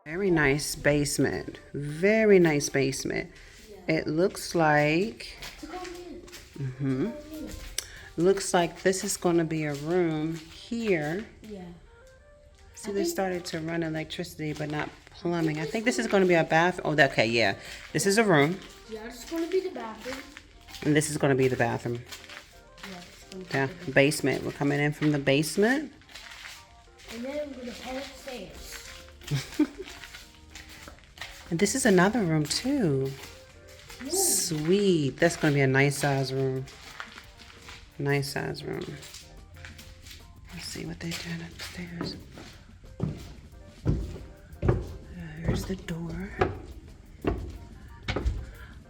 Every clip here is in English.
Very nice basement. Very nice basement. It looks like looks like this is going to be a room here. Yeah. See, they started to run electricity, but not plumbing. I think this is going to be a bathroom. Oh, okay, yeah. This is a room, Yeah, it's gonna be the bathroom. and this is going to be the bathroom. Yeah, it's gonna be Yeah, the bathroom. basement. We're coming in from the basement. And then we're gonna head upstairs. And this is another room, too. Sweet. That's going to be a nice size room. Nice size room. Let's see what they're doing upstairs. Here's the door.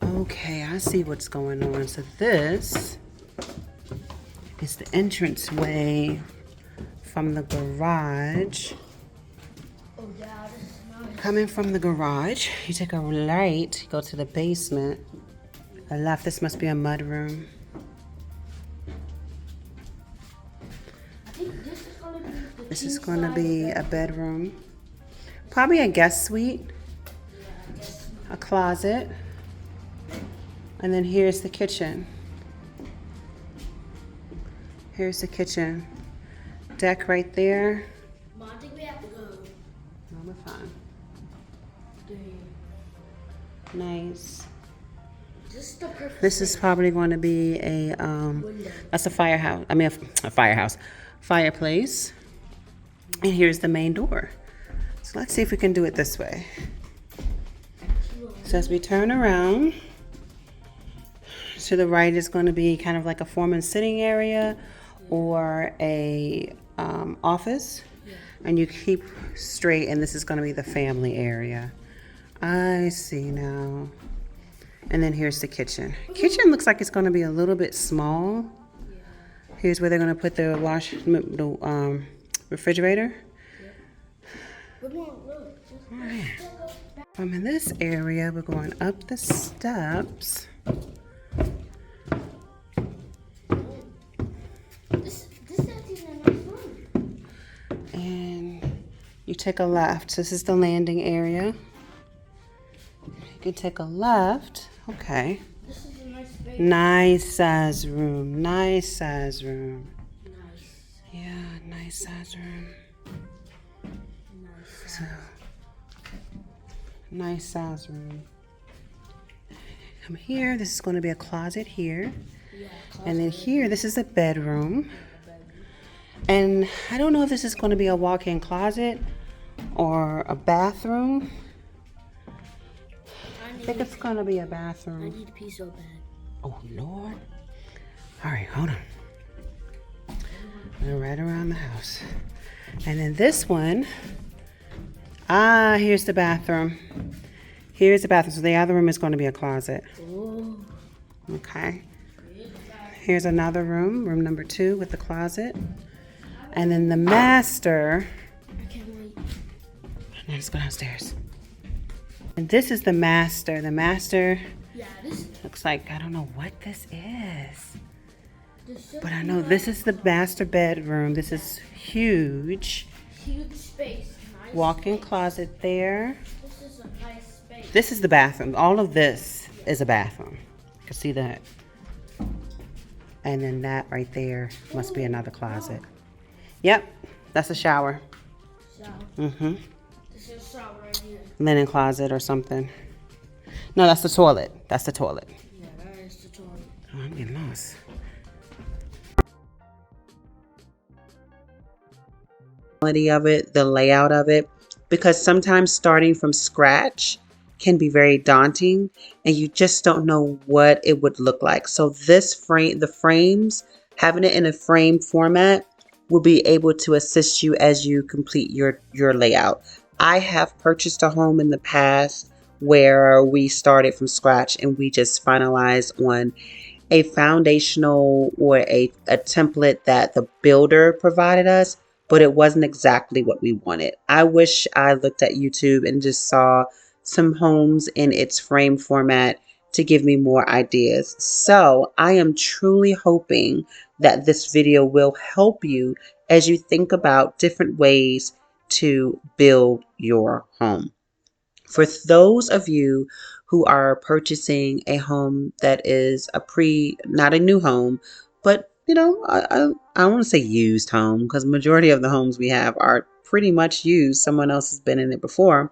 Okay, I see what's going on. So this is the entranceway from the garage. Oh yeah, this is nice. Coming from the garage, you take a right, go to the basement. A left, this must be a mud room. I think this is gonna be the This is king going to size be bed. a bedroom. Probably a guest suite, Yeah, I guess. a closet. And then here's the kitchen. Here's the kitchen. Deck right there. Mom, I think we have to go. No, we're fine. The, Nice. this is the perfect This is probably going to be a window. that's a firehouse. I mean a firehouse, fireplace. And here's the main door. So let's see if we can do it this way. So as we turn around, to the right is going to be kind of like a foreman sitting area or a office. And you keep straight, and this is going to be the family area. I see now. And then here's the kitchen. Kitchen looks like it's going to be a little bit small. Here's where they're going to put the refrigerator. Look, look. From in this area, we're going up the steps. This is actually a nice room. And you take a left. This is the landing area. You can take a left. Okay. This is a nice space. Nice size room. Nice size room. Nice. Yeah, nice size room. Nice. So, nice size room. Come here. This is going to be a closet here. Yeah, And then here, this is a bedroom. And I don't know if this is going to be a walk-in closet or a bathroom. I think it's going to be a I bathroom. need to pee so bad. Oh, Lord. All right, hold on. We're right around the house. And then this one, here's the bathroom. Here's the bathroom. So the other room is going to be a closet. Oh. Okay. Here's another room, room number 2 with the closet. And then the master. I can't wait. Now let's go downstairs. And this is the master. The master Yeah, this looks like, I don't know what this is. should But I be know like this is the master bedroom. This is huge. huge space. Nice. Walk-in closet there. This is a nice space. This is the bathroom. All of this is a bathroom. You can see that. And then that right there must be another closet. Yep, that's a shower. Shower. Mm-hmm. This is a shower right here. Linen closet or something. No, that's the toilet. That's the toilet. Yeah, that is the toilet. Oh, I'm getting lost. Of it, the layout of it, because sometimes starting from scratch can be very daunting and you just don't know what it would look like. So this frame, the frames, having it in a frame format will be able to assist you as you complete your layout. I have purchased a home in the past where we started from scratch and we just finalized on a foundational or a template that the builder provided us, but it wasn't exactly what we wanted. I wish I looked at YouTube and just saw some homes in its frame format to give me more ideas. So I am truly hoping that this video will help you as you think about different ways to build your home. For those of you who are purchasing a home that is not a new home, but I don't want to say used home, because majority of the homes we have are pretty much used. Someone else has been in it before,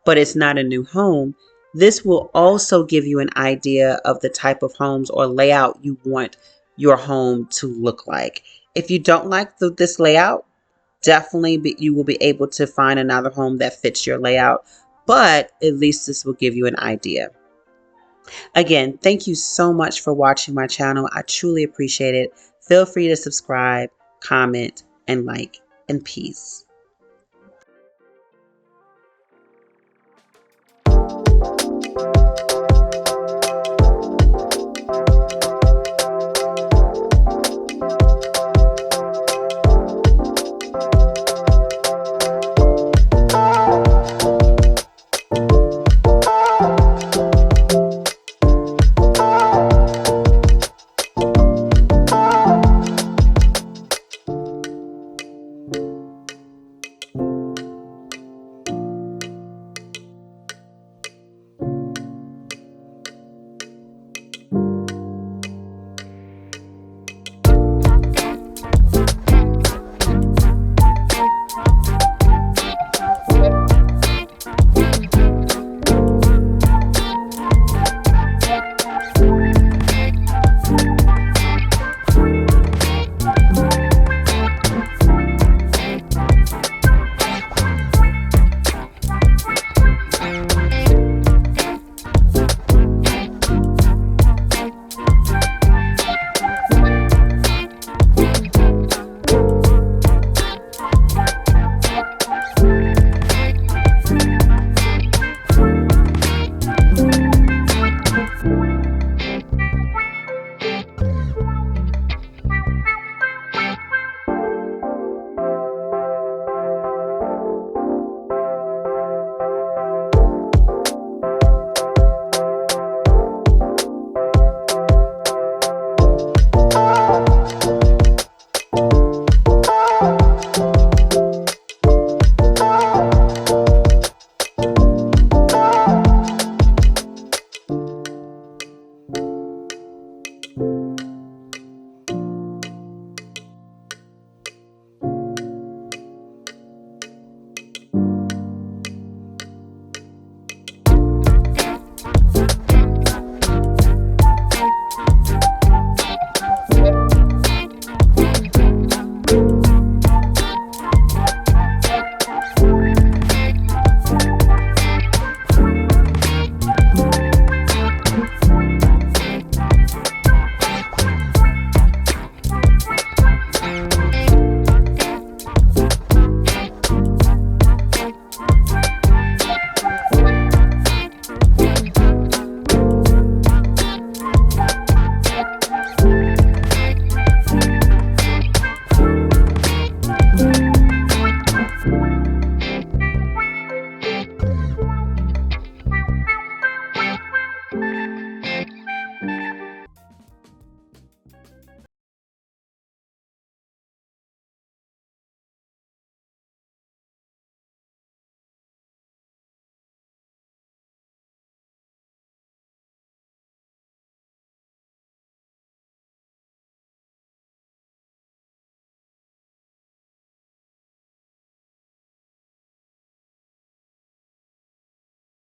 but it's not a new home. This will also give you an idea of the type of homes or layout you want your home to look like. If you don't like this layout, you will be able to find another home that fits your layout, but at least this will give you an idea. Again, thank you so much for watching my channel. I truly appreciate it. Feel free to subscribe, comment, and like, and peace.